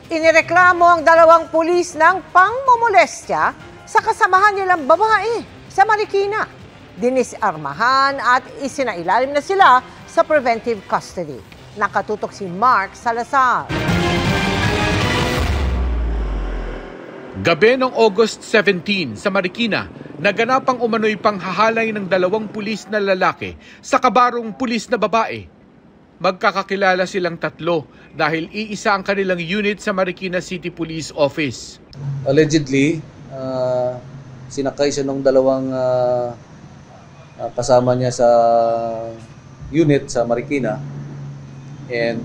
Inireklamo ang dalawang pulis ng pangmomolestya sa kasamahan nilang babae sa Marikina. Dinisarmahan at isinailalim na sila sa preventive custody. Nakatutok si Mark Salazar. Gabi noong August 17 sa Marikina, naganapang umano'y panghahalay ng dalawang pulis na lalaki sa kabarong pulis na babae. Magkakakilala silang tatlo dahil iisa ang kanilang unit sa Marikina City Police Office. Allegedly, sinakay siya ng dalawang kasama niya sa unit sa Marikina and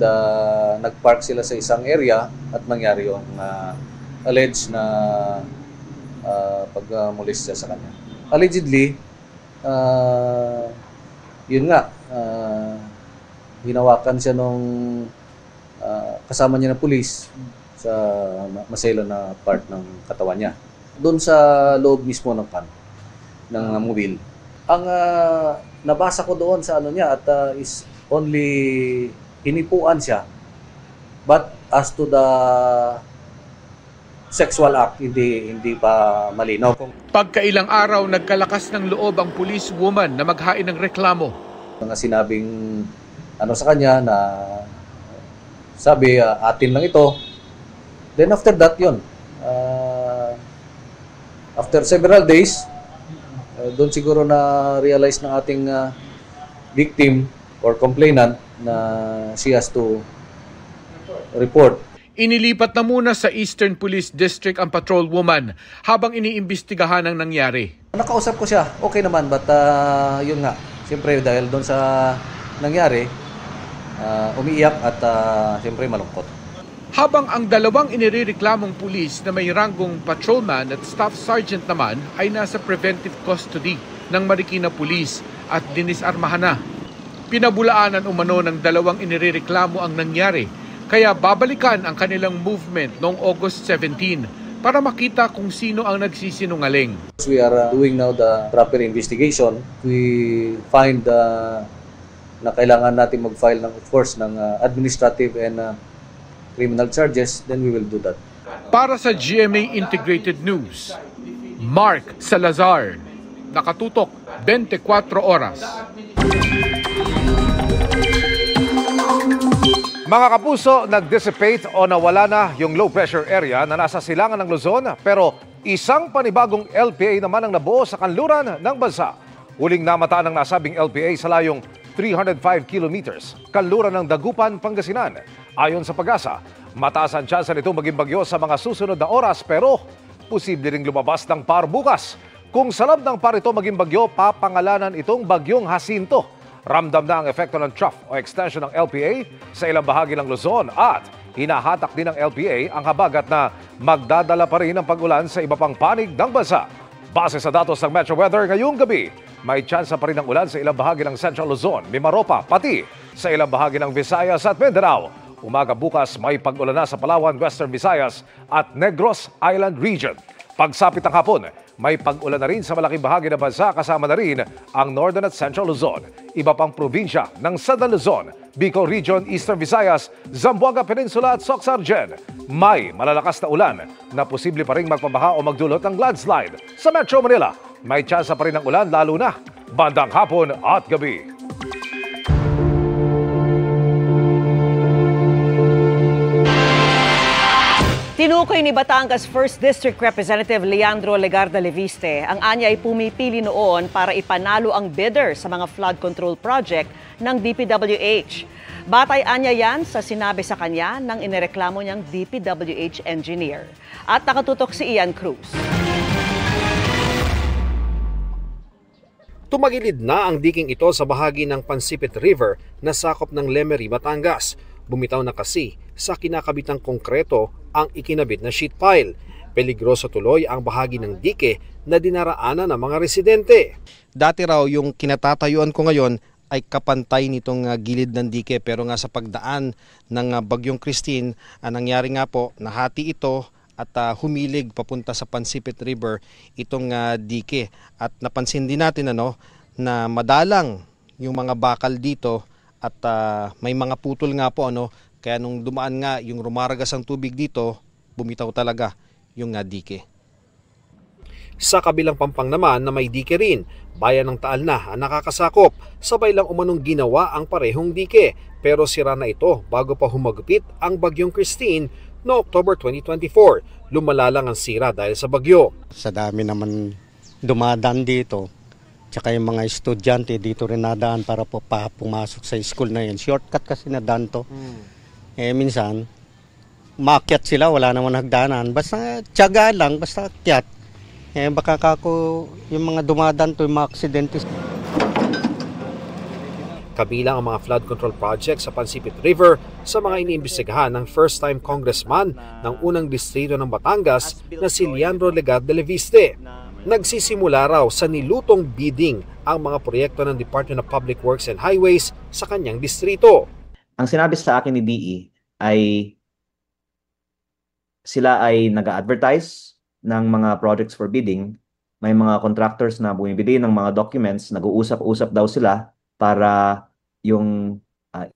nagpark sila sa isang area at nangyari yung alleged na pagmolestya sa kanya. Allegedly, yun nga, hinawakan siya nung kasama niya na pulis sa masela na part ng katawan niya. Doon sa loob mismo ng van, ng mobile. Ang nabasa ko doon sa ano niya at is only hinipuan siya. But as to the sexual act, hindi pa malinaw. Pagkailang araw, nagkalakas ng loob ang police woman na maghain ng reklamo. Mga sinabing sa kanya na sabi, atin lang ito. Then after that, yun. After several days, doon siguro na realize ng ating victim or complainant na she has to report. Inilipat na muna sa Eastern Police District ang patrol woman habang iniimbestigahan ang nangyari. Nakausap ko siya, okay naman, but yun nga, siyempre dahil doon sa nangyari, umiiyak at siyempre malungkot. Habang ang dalawang inirereklamong pulis na may ranggong patrolman at staff sergeant naman ay nasa preventive custody ng Marikina Police at dinisarmahan na. Pinabulaanan umano ng dalawang inirereklamo ang nangyari, kaya babalikan ang kanilang movement noong August 17 para makita kung sino ang nagsisinungaling. We are doing now the proper investigation. We find na kailangan natin mag-file ng, of course, ng administrative and criminal charges, then we will do that. Para sa GMA Integrated News, Mark Salazar, nakatutok 24 oras. Mga kapuso, nag-dissipate o nawala na yung low pressure area na nasa silangan ng Luzon, pero isang panibagong LPA naman ang nabuo sa kanluran ng bansa. Huling namataan ng nasabing LPA sa layong 305 kilometers, kanluran ng Dagupan, Pangasinan. Ayon sa Pag-asa, mataas ang tsansa nito maging bagyo sa mga susunod na oras, pero posible ring lumabas ng par bukas. Kung sa loob ng par ito maging bagyo, papangalanan itong Bagyong Jacinto. Ramdam na ang epekto ng trough o extension ng LPA sa ilang bahagi ng Luzon at hinahatak din ng LPA ang habagat na magdadala pa rin ang pag-ulan sa iba pang panig ng bansa. Base sa datos ng Metro Weather ngayong gabi, may tsansa pa rin ng ulan sa ilang bahagi ng Central Luzon, Mimaropa, pati sa ilang bahagi ng Visayas at Mindanao. Umaga bukas may pag-ulan na sa Palawan, Western Visayas at Negros Island Region. Pagsapit ng hapon, may pag-ulan na rin sa malaking bahagi ng bansa kasama na rin ang Northern at Central Luzon. Iba pang probinsya ng Southern Luzon, Bicol Region, Eastern Visayas, Zamboanga Peninsula at Soxargen. May malalakas na ulan na posible pa rin magpabaha o magdulot ng landslide. Sa Metro Manila, may tsansa pa rin ng ulan lalo na bandang hapon at gabi. Tinukoy ni Batangas 1st District Representative Leandro Legarda Leviste ang anya ay pumipili noon para ipanalo ang bidder sa mga flood control project ng DPWH. Batay anya yan sa sinabi sa kanya ng inireklamo niyang DPWH engineer. At nakatutok si Ian Cruz. Tumagilid na ang diking ito sa bahagi ng Pansipit River na sakop ng Lemery, Batangas. Bumitaw na kasi sa kinakabitang konkreto ang ikinabit na sheet pile. Peligroso tuloy ang bahagi ng dike na dinaraanan ng mga residente. Dati raw yung kinatatayuan ko ngayon ay kapantay nitong gilid ng dike, pero nga sa pagdaan ng Bagyong Christine, nangyari nga po nahati ito at humilig papunta sa Pansipit River itong dike. At napansin din natin na madalang yung mga bakal dito at may mga putol nga po Kaya nung dumaan nga yung rumaragas ang tubig dito, bumitaw talaga yung dike. Sa kabilang pampang naman na may dike rin, bayan ng Taal na ang nakakasakop. Sabay lang umanong ginawa ang parehong dike, pero sira na ito bago pa humagupit ang bagyong Christine no October 2024. Lumala lang ang sira dahil sa bagyo. Sa dami naman dumadaan dito, tsaka yung mga estudyante dito rin nadaan para po pumasok sa school na yun. Shortcut kasi nadaan to. Minsan, maakyat sila, wala naman hagdanan. Basta tiyaga lang, basta akyat. Baka kako yung mga dumadaan to, yung mga aksidente. Kabilang ang mga flood control project sa Pansipit River sa mga iniimbestigahan ng first-time congressman ng unang distrito ng Batangas na si Leandro Legarda Leviste. Nagsisimula raw sa nilutong bidding ang mga proyekto ng Department of Public Works and Highways sa kanyang distrito. Ang sinabi sa akin ni DE ay sila ay nag-advertise ng mga projects for bidding. May mga contractors na bumibili ng mga documents, nag-uusap-usap daw sila para yung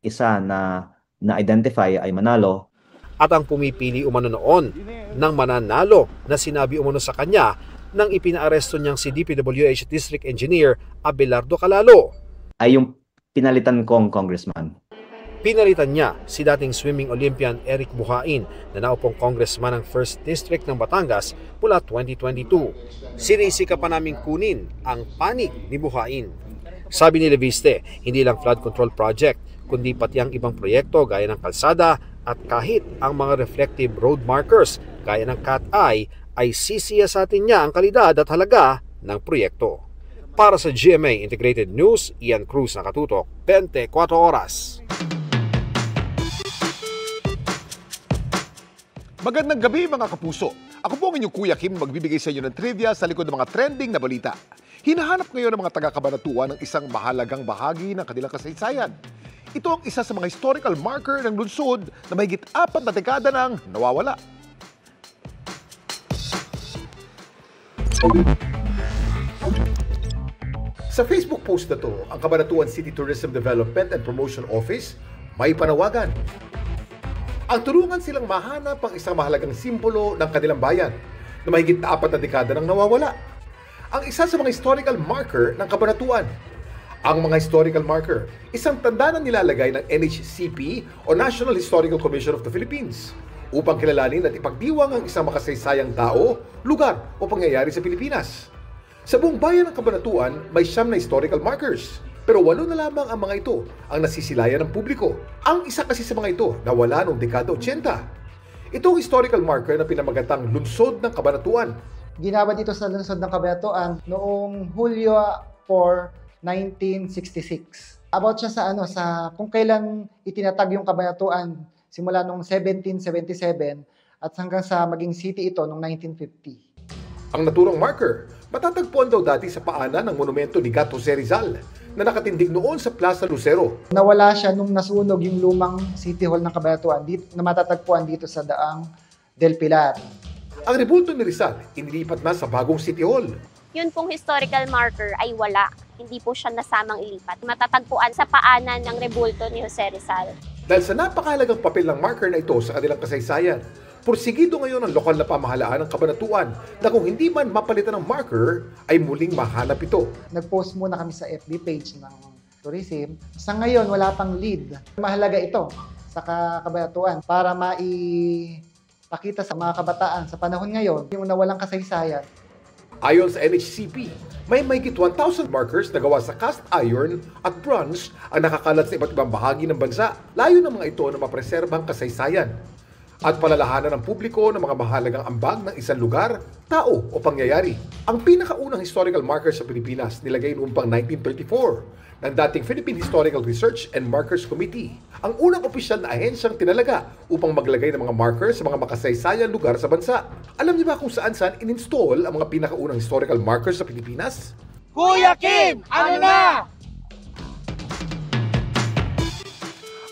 isa na na-identify ay manalo. At ang pumipili umano noon ng mananalo na sinabi umano sa kanya nang ipinaaresto niyang si DPWH District Engineer Abelardo Calalo. Ay yung pinalitan kong congressman. Pinalitan niya si dating swimming Olympian Eric Buhain na naupong congressman ng 1st District ng Batangas mula 2022. Sinisika pa naming kunin ang panig ni Buhain. Sabi ni Leviste, hindi lang flood control project, kundi pati ang ibang proyekto gaya ng kalsada at kahit ang mga reflective road markers gaya ng cat-eye ay sisiyasatin niya ang kalidad at halaga ng proyekto. Para sa GMA Integrated News, Ian Cruz, nakatutok, 24 oras. Magandang gabi mga kapuso. Ako po ang inyong Kuya Kim, magbibigay sa inyo ng trivia sa likod ng mga trending na balita. Hinahanap ngayon ng mga taga-Cabanatuan ng isang mahalagang bahagi ng kanilang kasaysayan. Ito ang isa sa mga historical marker ng lungsod na mahigit 4 na dekada nang nawawala. Sa Facebook post na to, ang Cabanatuan City Tourism Development and Promotion Office may panawagan. Ang tulungan silang mahanap ang isang mahalagang simbolo ng kanilang bayan na mahigit na 4 na dekada nang nawawala. Ang isa sa mga historical marker ng Cabanatuan. Ang mga historical marker, isang tanda na nilalagay ng NHCP o National Historical Commission of the Philippines upang kilalanin at ipagdiwang ang isang makasaysayang tao, lugar o pangyayari sa Pilipinas. Sa buong bayan ng Cabanatuan, may 9 na historical markers. Pero 8 na lamang ang mga ito ang nasisilayan ng publiko. Ang isa kasi sa mga ito nawala noong dekada 80. Ito ang historical marker na pinamagatang Lungsod ng Cabanatuan. Ginawa dito sa Lungsod ng Cabanatuan noong Hulyo 4, 1966. About siya sa kung kailan itinatag yung Cabanatuan simula noong 1777 at hanggang sa maging city ito noong 1950. Ang naturang marker, matatagpuan daw dati sa paanan ng monumento ni Gat Jose Rizal na nakatindig noon sa Plaza Lucero. Nawala siya nung nasunog yung lumang City Hall ng Cabanatuan na matatagpuan dito sa Daang del Pilar. Ang rebulto ni Rizal inilipat na sa bagong City Hall. Yun pong historical marker ay wala. Hindi po siya nasamang ilipat. Matatagpuan sa paanan ng rebulto ni Jose Rizal. Dahil sa napakahalagang papel ng marker na ito sa kanilang kasaysayan, porsigido ngayon ang lokal na pamahalaan ng Cabanatuan na kung hindi man mapalitan ng marker, ay muling mahanap ito. Nag-post muna kami sa FB page ng tourism. Sa ngayon, wala pang lead. Mahalaga ito sa Cabanatuan para maipakita sa mga kabataan sa panahon ngayon yung nawalang kasaysayan. Ayon sa NHCP, may mahigit 1,000 markers na gawa sa cast iron at bronze ang nakakalat sa iba't ibang bahagi ng bansa. Layo ng mga ito na mapreserbang kasaysayan at palalahanan ng publiko ng mga mahalagang ambag ng isang lugar, tao o pangyayari. Ang pinakaunang historical marker sa Pilipinas nilagay noong pang 1934 ng dating Philippine Historical Research and Markers Committee, ang unang opisyal na ahensyang tinalaga upang maglagay ng mga markers sa mga makasaysayang lugar sa bansa. Alam niyo ba kung saan in-install ang mga pinakaunang historical markers sa Pilipinas? Kuya Kim, ano na?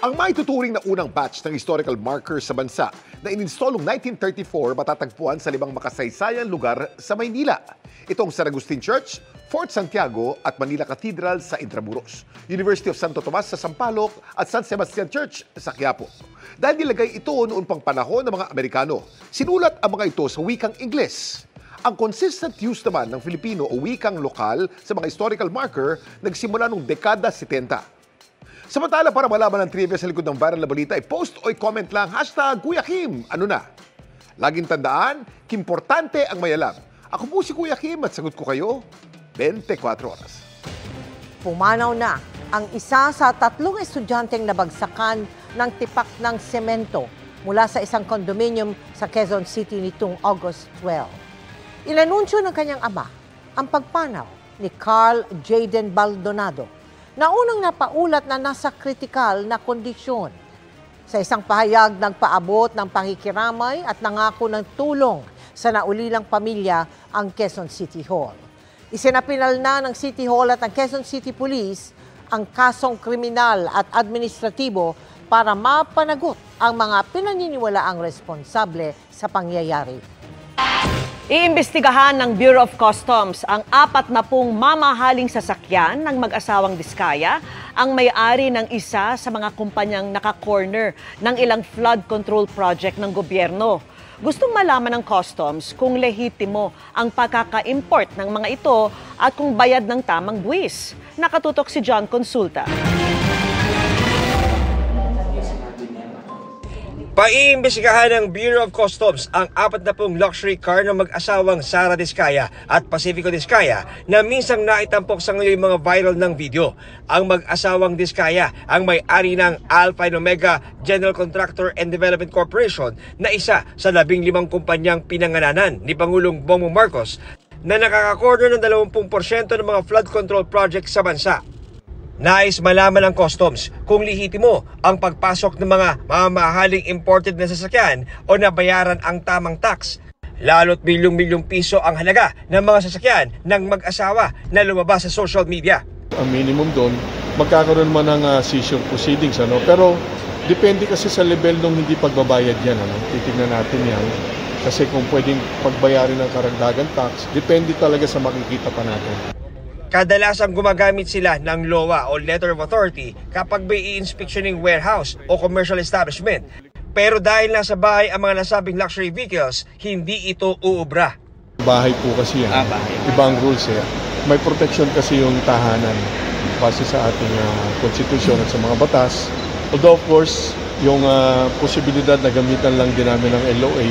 Ang maituturing na unang batch ng historical markers sa bansa na ininstall noong 1934 matatagpuan sa 5 makasaysayang lugar sa Maynila. Itong San Agustin Church, Fort Santiago at Manila Cathedral sa Intramuros, University of Santo Tomas sa Sampaloc at San Sebastian Church sa Quiapo. Dahil nilagay ito noon pang panahon ng mga Amerikano, sinulat ang mga ito sa wikang Ingles. Ang consistent use naman ng Filipino o wikang lokal sa mga historical marker nagsimula noong dekada 70. Samantala, para malaman ang trivia sa likod ng viral na balita, i-post o i-comment lang #Kuya Kim. Ano na? Laging tandaan, kimportante ang mayalam. Ako po si Kuya Kim at sagot ko kayo 24 oras. Pumanaw na ang isa sa 3 estudyanteng nabagsakan ng tipak ng semento mula sa isang condominium sa Quezon City nitong August 12. Inanunsyo ng kanyang ama ang pagpanaw ni Carl Jaden Baldonado na unang napaulat na nasa kritikal na kondisyon. Sa isang pahayag, nagpaabot ng pakikiramay at nangako ng tulong sa naulilang pamilya ang Quezon City Hall. Isinapinal na ng City Hall at ng Quezon City Police ang kasong kriminal at administratibo para mapanagot ang mga pinaniniwalaang responsable sa pangyayari. Iimbestigahan ng Bureau of Customs ang 40 mamahaling sasakyan ng mag-asawang Diskaya ang may-ari ng isa sa mga kumpanyang naka-corner ng ilang flood control project ng gobyerno. Gustong malaman ng Customs kung lehitimo ang pagkaka-import ng mga ito at kung bayad ng tamang buwis. Nakatutok si John Consulta. Paiimbestigahan ng Bureau of Customs ang 40 luxury car ng mag-asawang Sara Diskaya at Pacifico Diskaya na minsang naitampok sa ngayon mga viral ng video. Ang mag-asawang Diskaya ang may-ari ng Alpha and Omega General Contractor and Development Corporation na isa sa 15 kumpanyang pinangananan ni Pangulong Bongbong Marcos na nakaka-corner ng 20% ng mga flood control projects sa bansa. Nais malaman ng Customs kung lehitimo ang pagpasok ng mga mamahaling imported na sasakyan o nabayaran ang tamang tax. Lalo't milyong-milyong piso ang halaga ng mga sasakyan ng mag-asawa na lumabas sa social media. Ang minimum doon, magkakaroon man ng seizure proceedings. Pero depende kasi sa level ng hindi pagbabayad yan. Titignan natin yan. Kasi kung pwedeng pagbayarin ng karagdagan tax, depende talaga sa makikita pa natin. Kadalasang gumagamit sila ng LOA o Letter of Authority kapag may i-inspectioning warehouse o commercial establishment. Pero dahil nasa bahay ang mga nasabing luxury vehicles, hindi ito uubra. Bahay po kasi yan. Ibang rules eh. May protection kasi yung tahanan base sa ating konstitusyon at sa mga batas. Although of course, yung posibilidad na gamitan lang din namin ng LOA,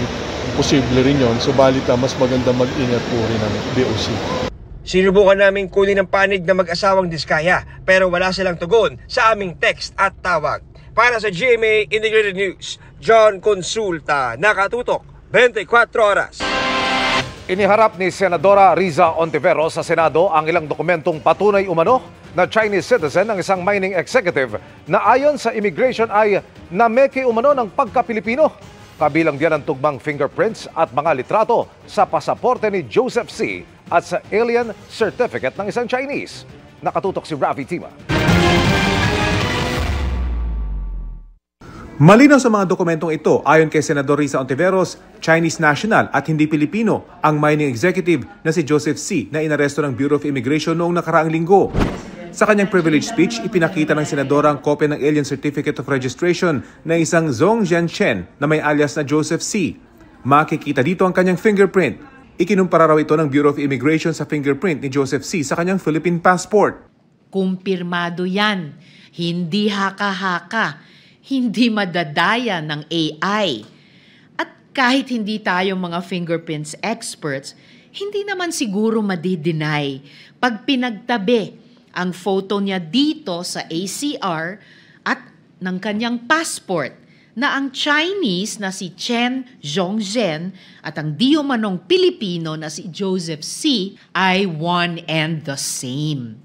posible rin yun. Subalit mas maganda mag-ingat po rin ng BOC. Sinubukan namin kunin ang panig ng mag-asawang Diskaya pero wala silang tugon sa aming text at tawag. Para sa GMA Integrated News, John Consulta, nakatutok 24 oras. Iniharap ni Senadora Riza Ontiveros sa Senado ang ilang dokumentong patunay umano na Chinese citizen ng isang mining executive na ayon sa immigration ay nameke umano ng pagka-Pilipino. Kabilang diyan ang tugmang fingerprints at mga litrato sa pasaporte ni Joseph C. at sa alien certificate ng isang Chinese. Nakatutok si Ravi Tima. Malinaw sa mga dokumentong ito, ayon kay Senador Riza Ontiveros, Chinese national at hindi Pilipino ang mining executive na si Joseph C. na inaresto ng Bureau of Immigration noong nakaraang linggo. Sa kanyang privilege speech, ipinakita ng senadora ang kopya ng alien certificate of registration na isang Zhong Jianchen na may alias na Joseph C. Makikita dito ang kanyang fingerprint. Ikinumpara raw ito ng Bureau of Immigration sa fingerprint ni Joseph C. sa kanyang Philippine passport. Kumpirmado yan. Hindi haka-haka. Hindi madadaya ng AI. At kahit hindi tayo mga fingerprints experts, hindi naman siguro madi-deny pag pinagtabi ang photo niya dito sa ACR at ng kanyang passport na ang Chinese na si Chen Zhongzhen at ang di umanong Pilipino na si Joseph C. ay one and the same.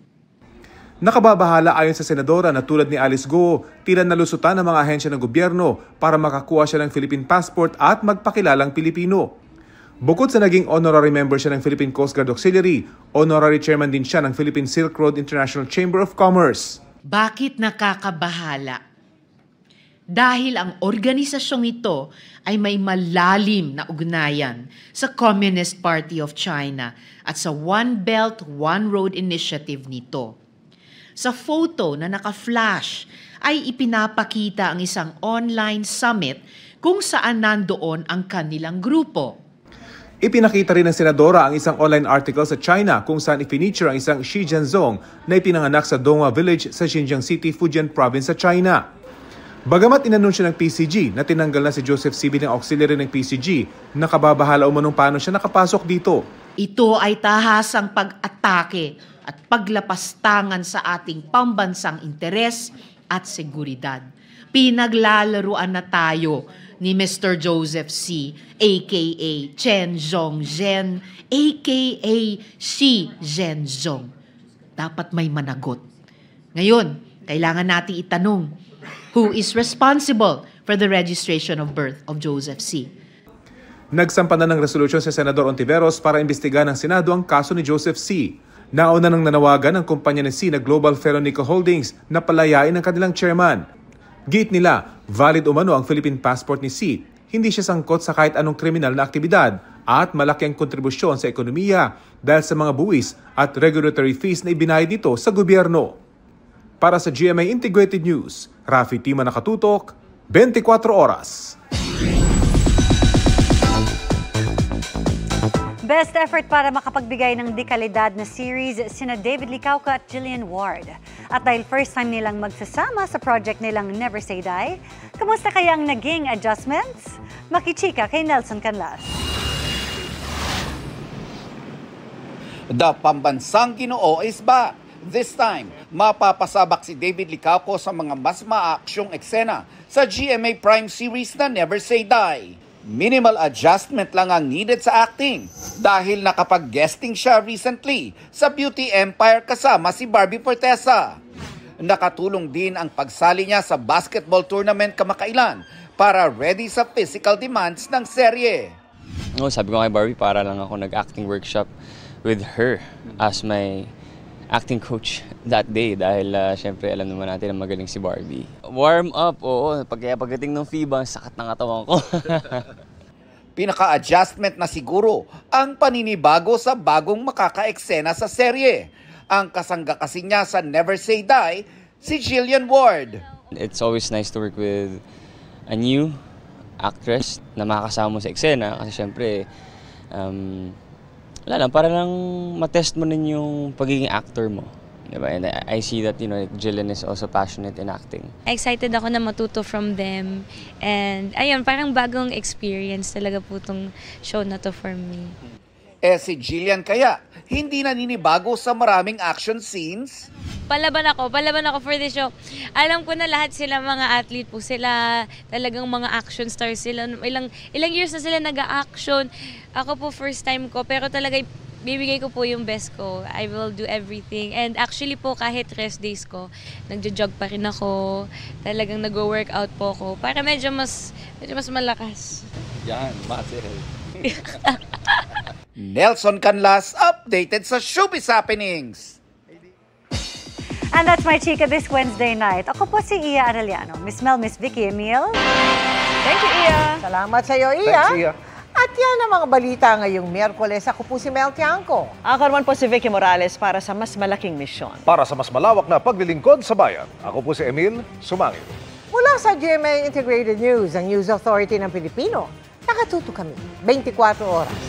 Nakababahala ayon sa senadora na tulad ni Alice Go, tila nalusutan ng mga ahensya ng gobyerno para makakuha siya ng Philippine passport at magpakilalang Pilipino. Bukod sa naging honorary member siya ng Philippine Coast Guard Auxiliary, honorary chairman din siya ng Philippine Silk Road International Chamber of Commerce. Bakit nakakabahala? dahil ang organisasyong ito ay may malalim na ugnayan sa Communist Party of China at sa One Belt, One Road Initiative nito. Sa photo na naka-flash ay ipinapakita ang isang online summit kung saan nandoon ang kanilang grupo. Ipinakita rin ng senadora ang isang online article sa China kung saan ifiniture ang isang Xi Jianzhong na ipinanganak sa Donghua Village sa Xinjiang City, Fujian Province sa China. Bagamat inanunsyo ng PCG na tinanggal na si Joseph C. bilang auxiliary ng PCG, nakababahala umanong paano siya nakapasok dito. Ito ay tahasang pag-atake at paglapastangan sa ating pambansang interes at seguridad. Pinaglalaruan na tayo ni Mr. Joseph C., a.k.a. Chen Zhongzhen, a.k.a. Xi Zhenzong. Dapat may managot. Ngayon, kailangan natin itanong, who is responsible for the registration of birth of Joseph C.? Nagsampa na ng resolusyon sa Senador Ontiveros para imbestigahan ng Senado ang kaso ni Joseph C. Nauna nang nanawagan ng kumpanya ni C na Global Ferronickel Holdings na palayain ang kanilang chairman. Gate nila, valid umano ang Philippine passport ni C. Hindi siya sangkot sa kahit anong kriminal na aktibidad at malaki ang kontribusyon sa ekonomiya dahil sa mga buwis at regulatory fees na ibinayad dito sa gobyerno. Para sa GMA Integrated News, Rafi Tima nakatutok, 24 oras. Best effort para makapagbigay ng dekalidad na series sina David Licauca at Jillian Ward. At dahil first time nilang magsasama sa project nilang Never Say Die, kamusta kaya ang naging adjustments? Makichika kay Nelson Canlas. The Pambansang Ginoo is back. This time, mapapasabak si David Licauca sa mga mas maaksyong eksena sa GMA Prime series na Never Say Die. Minimal adjustment lang ang needed sa acting dahil nakapag-guesting siya recently sa Beauty Empire kasama si Barbie Fortesa. Nakatulong din ang pagsali niya sa basketball tournament kamakailan para ready sa physical demands ng serye. Sabi ko kay Barbie, para lang ako nag-acting workshop with her as my acting coach that day dahil syempre alam naman natin na magaling si Barbie. Warm up, oo. Pagdating ng FIBA, sakat ng katawan ko. Pinaka-adjustment na siguro ang paninibago sa bagong makaka-eksena sa serye. Ang kasangga kasi niya sa Never Say Die, si Jillian Ward. It's always nice to work with a new actress na makakasama mo sa eksena kasi syempre wala lang, para lang matest mo din yung pagiging actor mo. Diba? And I see that, Jillian is also passionate in acting. Excited ako na matuto from them. And ayun, parang bagong experience talaga po itong show na to for me. Si Jillian kaya, hindi naninibago sa maraming action scenes? Palaban ako for the show. Alam ko na lahat sila mga athlete po sila, talagang mga action stars sila. Ilang years na sila nag-action. Ako po first time ko, pero talaga bibigay ko po yung best ko. I will do everything. And actually po, kahit rest days ko, nagja-jog pa rin ako. Talagang nag-workout po ako para medyo mas malakas. Yan, muscle. Nelson Canlas, updated sa Showbiz Happenings. And that's my chika this Wednesday night. Ako po si Iya Arellano. Miss Mel, Miss Vicky Emil. Thank you, Iya. Salamat sa iyo, Iya. Thanks, Iya. At yan ang mga balita ngayong Miyerkules. Ako po si Mel Tiangco. Ako naman po si Vicky Morales para sa mas malaking misyon. Para sa mas malawak na paglilingkod sa bayan, ako po si Emil Sumangil. Mula sa GMA Integrated News, ang News Authority ng Pilipino, nakatuto kami 24 oras.